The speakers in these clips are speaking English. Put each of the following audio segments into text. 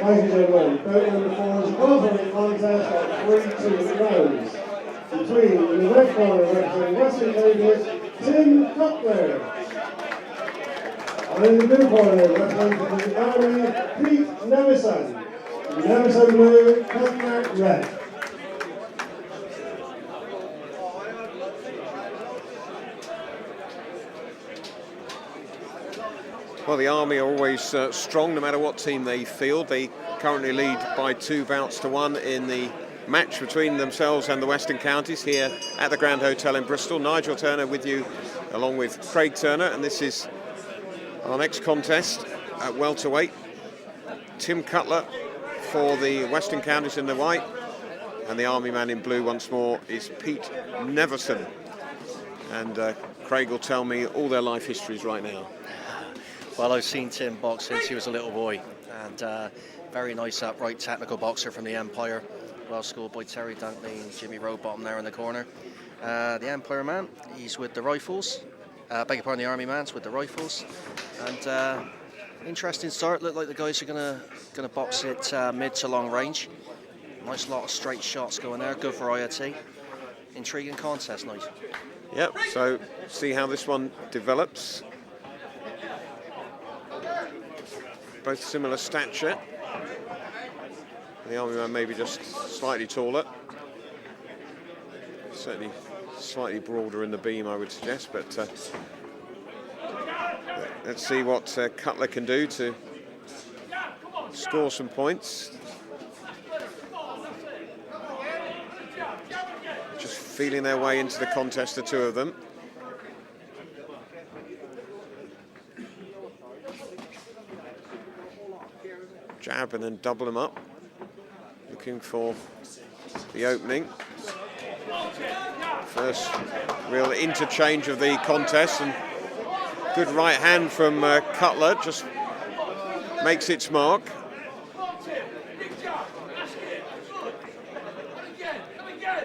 Ladies and gentlemen, bout number 4 is a qualifying contest at 3-2 rounds between, in the red corner representing Western Counties, Tim Cuttler. And in the blue corner representing the Army, Pete Neverson. Neverson blue, Cuttler red. Well, the Army are always strong no matter what team they field. They currently lead by 2 bouts to 1 in the match between themselves and the Western Counties here at the Grand Hotel in Bristol. Nigel Turner with you along with Craig Turner, and this is our next contest at welterweight. Tim Cuttler for the Western Counties in the white, and the Army man in blue once more is Pete Neverson. And Craig will tell me all their life histories right now. Well, I've seen Tim box since he was a little boy, and very nice upright technical boxer from the Empire, well schooled by Terry Dunkley and Jimmy Rowbottom there in the corner. The Empire man, he's with the Rifles, beg your pardon, the Army man's with the Rifles, and interesting start. Look like the guys are gonna box it mid to long range. Nice lot of straight shots going there, good variety, intriguing contest, nice. Yep, so see how this one develops. Both similar stature. The Army man maybe just slightly taller. Certainly slightly broader in the beam, I would suggest, but let's see what Cuttler can do to score some points. Just feeling their way into the contest, the two of them. Jab and then double them up, looking for the opening. First real interchange of the contest, and good right hand from Cuttler, just makes its mark.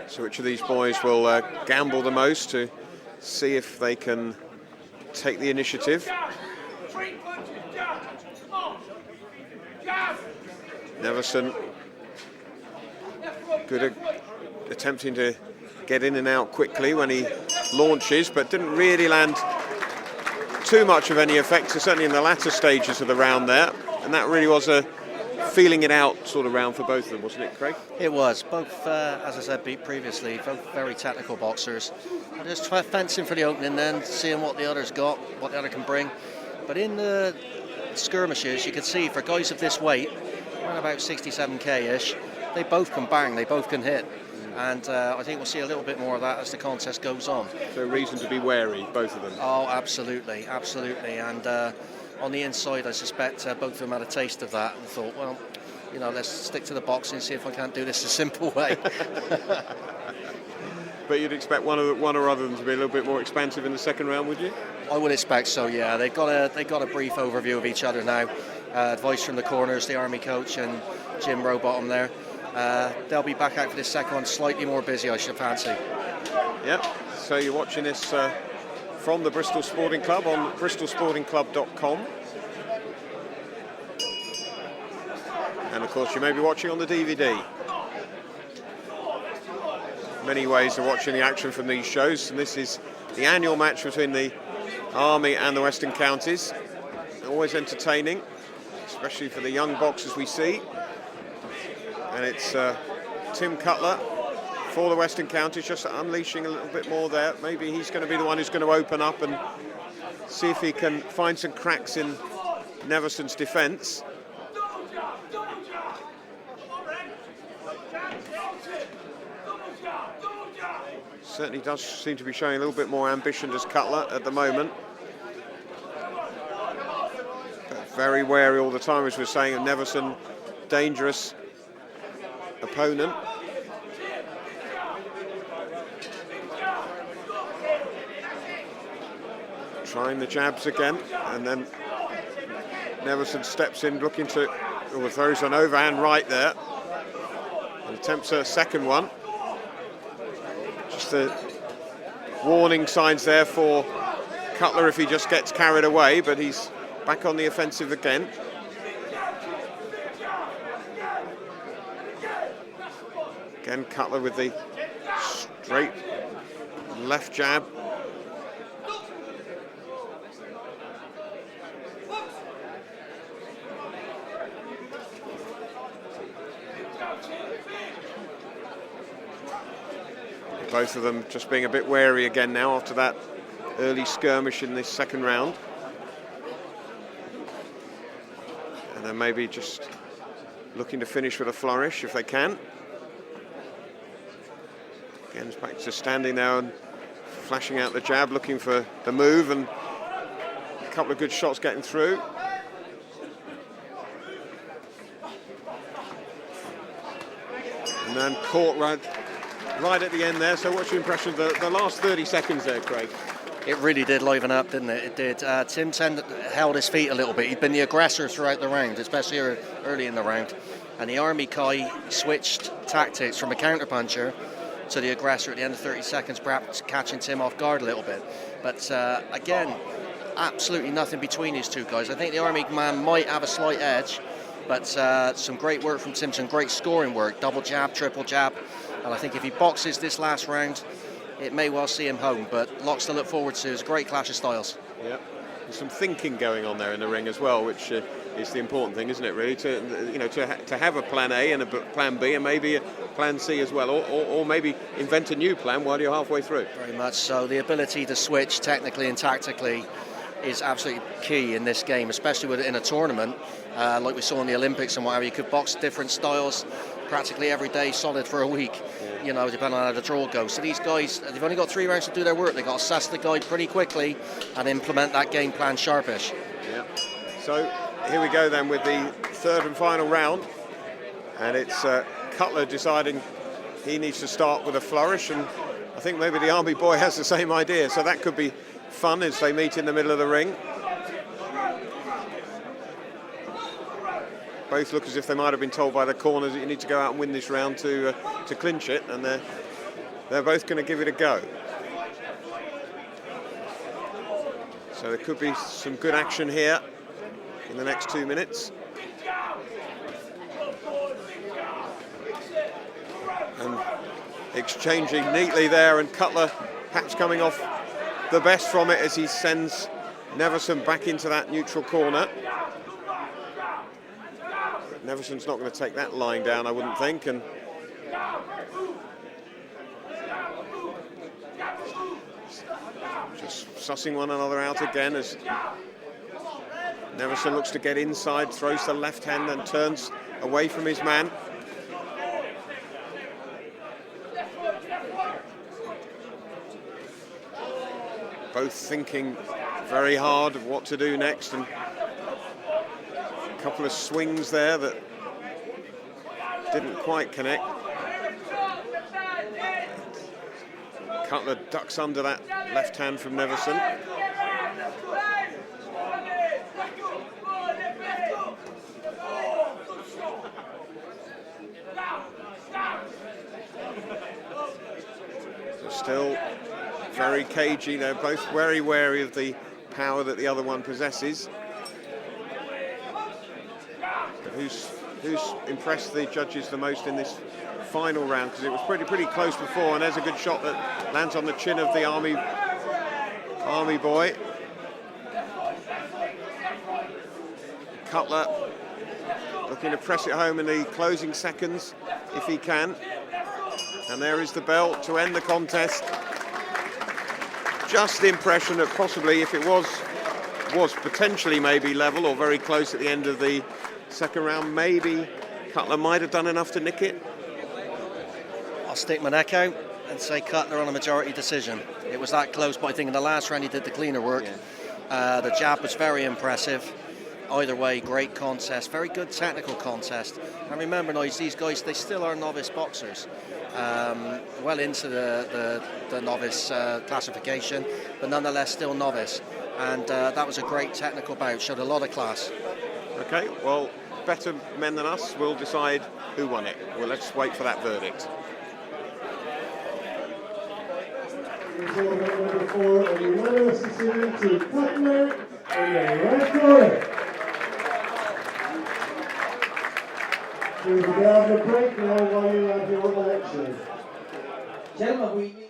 So which of these boys will gamble the most to see if they can take the initiative? Neverson, good at attempting to get in and out quickly when he launches, but didn't really land too much of any effect, certainly in the latter stages of the round there. And that really was a feeling it out sort of round for both of them, wasn't it, Craig? It was. Both, as I said previously, both very technical boxers. Just fencing for the opening, then seeing what the other's got, what the other can bring. But in the skirmishes, you can see for guys of this weight, around about 67k-ish, they both can bang, they both can hit. And I think we'll see a little bit more of that as the contest goes on. So reason to be wary, both of them? Oh, absolutely, absolutely. And on the inside, I suspect both of them had a taste of that and thought, well, you know, let's stick to the boxing and see if I can't do this a simple way. But you'd expect one or other of them to be a little bit more expansive in the second round, would you? I would expect so, yeah. They've got a brief overview of each other now. Advice from the corners, the Army coach and Jim Rowbottom there. They'll be back out for this second one, slightly more busy, I should fancy. Yep, so you're watching this from the Bristol Sporting Club on bristolsportingclub.com. And of course you may be watching on the DVD. Many ways of watching the action from these shows, and this is the annual match between the Army and the Western Counties. Always entertaining, especially for the young boxers we see. And it's Tim Cuttler for the Western Counties, just unleashing a little bit more there. Maybe he's going to be the one who's going to open up and see if he can find some cracks in Neverson's defence. Certainly does seem to be showing a little bit more ambition as Cuttler at the moment. But very wary all the time, as we're saying, of Neverson, dangerous opponent. Trying the jabs again, and then Neverson steps in looking to, throws an overhand right there and attempts a second one. Just the warning signs there for Cuttler if he just gets carried away, but he's back on the offensive again. Again, Cuttler with the straight left jab. Both of them just being a bit wary again now after that early skirmish in this second round. And then maybe just looking to finish with a flourish if they can. Again, it's back to standing there and flashing out the jab, looking for the move, and a couple of good shots getting through. And then caught right at the end there. So what's your impression of the last 30 seconds there, Craig? It really did liven up, didn't it? It did. Tim held his feet a little bit. He'd been the aggressor throughout the round, especially early in the round. And the Army Kai switched tactics from a counter-puncher to the aggressor at the end of 30 seconds, perhaps catching Tim off guard a little bit. But again, absolutely nothing between these two guys. I think the Army man might have a slight edge, but some great work from Tim, some great scoring work, double jab, triple jab. And I think if he boxes this last round, it may well see him home, but lots to look forward to. It's a great clash of styles. Yep. There's some thinking going on there in the ring as well, which is the important thing, isn't it? Really, to have a plan A and a plan B and maybe a plan C as well, or maybe invent a new plan while you're halfway through. Very much so. The ability to switch technically and tactically is absolutely key in this game, especially in a tournament like we saw in the Olympics and whatever. You could box different styles practically every day, solid for a week. You know, depending on how the draw goes. So these guys, they've only got 3 rounds to do their work. They've got to assess the guide pretty quickly and implement that game plan sharpish. Yeah. So here we go then with the third and final round. And it's Cuttler deciding he needs to start with a flourish. And I think maybe the Army boy has the same idea. So that could be fun as they meet in the middle of the ring. Both look as if they might have been told by the corners that you need to go out and win this round to clinch it, and they're both going to give it a go. So there could be some good action here in the next 2 minutes. And exchanging neatly there, and Cuttler perhaps coming off the best from it as he sends Neverson back into that neutral corner. Neverson's not going to take that lying down, I wouldn't think, and just sussing one another out again as Neverson looks to get inside, throws the left hand and turns away from his man. Both thinking very hard of what to do next, and couple of swings there that didn't quite connect. Cuttler ducks under that left hand from Neverson. So still very cagey. They're both very wary of the power that the other one possesses. Who's impressed the judges the most in this final round? Because it was pretty close before, and there's a good shot that lands on the chin of the Army boy. Cuttler looking to press it home in the closing seconds if he can. And there is the bell to end the contest. Just the impression that possibly, if it was potentially maybe level or very close at the end of the second round, maybe Cuttler might have done enough to nick it. I'll stick my neck out and say Cuttler on a majority decision. It was that close, but I think in the last round he did the cleaner work. Yeah. The jab was very impressive. Either way, great contest, very good technical contest. And remember, these guys, they still are novice boxers. Well into the novice classification, but nonetheless still novice. And that was a great technical bout, showed a lot of class. Okay, well, better men than us will decide who won it. Well, let's wait for that verdict. Number 4, a unanimous decision to Cuttler in the right corner. We'll be down the break now while you have your action. Gentlemen, we